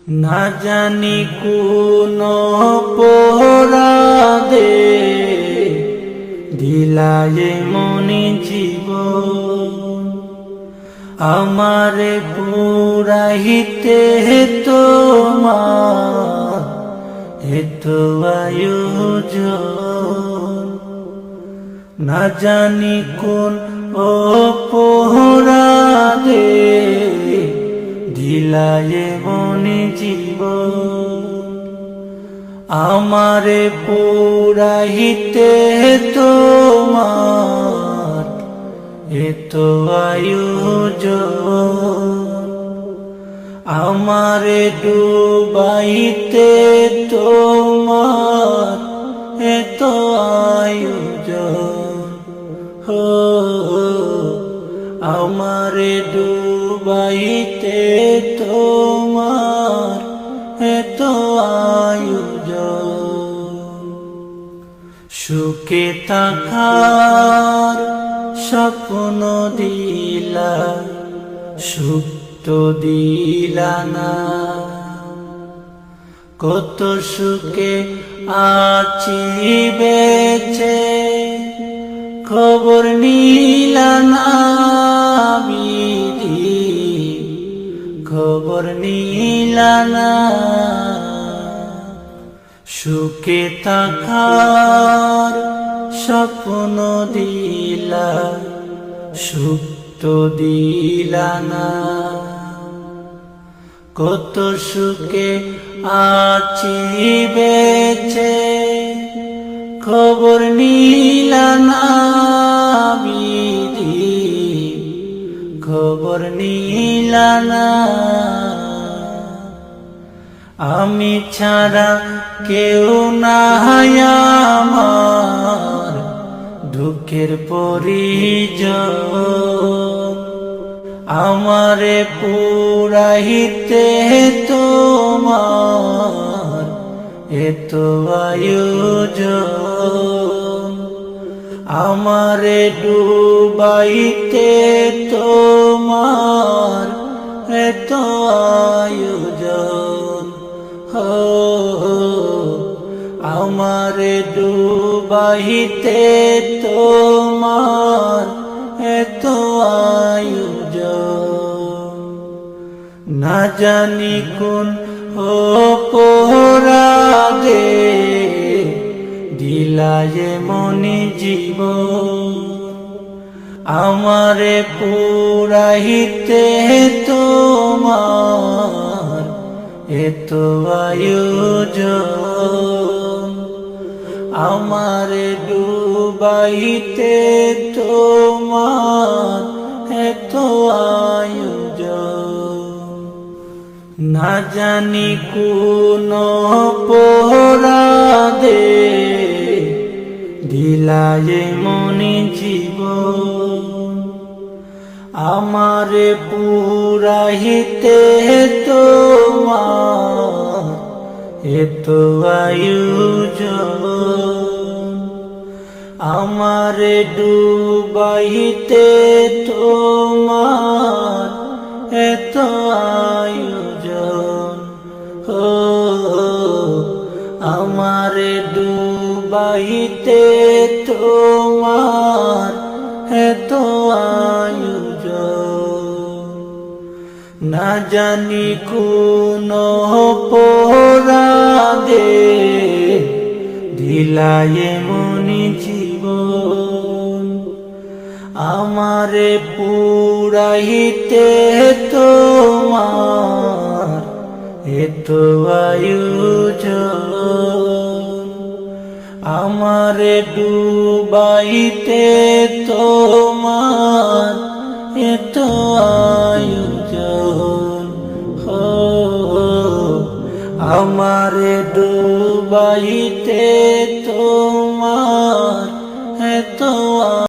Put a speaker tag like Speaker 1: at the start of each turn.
Speaker 1: না জানি কোন অপরাধে দিলায়ে মনি জীবন, আমারে পুরাইতে তোমার এত আয়োজন। না জানি কোন অপরাধে দিলায়ে মনি জীবন, আমারে পুরাইতে তোমার এত আয়োজন। আমারে ডুবাইতে তোমার এত আয়োজন। হো আমারে ডুবাইতে তোমার এত আয়োজন। সুখে থাকার স্বপ্ন দিলা, সুখ তো দিলা না। কত সুখে আছি বেঁচে, খবর নিলা না বিধি, খবর নিলা না। সুখে থাকার স্বপ্ন দিলা, সুখ তো দিলা না। কত সুখে আছি বেঁচে, খবর নিলা না বিধি, খবর নিলা না। আমি ছাড়া কেউ নাই আমার দুঃখের পরিজন, আমারে পুরাইতে তোমার এত আয়োজন। আমারে ডুবাইতে তোমার এত আয়োজন। হো আমারে ডুবাইতে তোমার এত আয়োজন। না জানি কোন অপরাধে দিলায়ে মনি জীবন, আমারে পুরাইতে তোমার এত আয়োজন। আমারে ডুবাইতে তোমার এত আয়োজন। না জানি কোন অপরাধে দিলায়ে মনি জীবন, আমারে পুরাইতে তোমার এত আয়োজন। আমারে ডুবাইতে তোমার এত আয়োজন। হো আমারে ডুবাইতে তোমার এত আয়োজন। না জানি কোন অপরাধে দিলায়ে মনি জীবন, আমারে পুরাইতে তোমার এত আয়োজন। আমারে ডুবাইতে তোমার এত আয়োজন। হো আমারে ডুবাইতে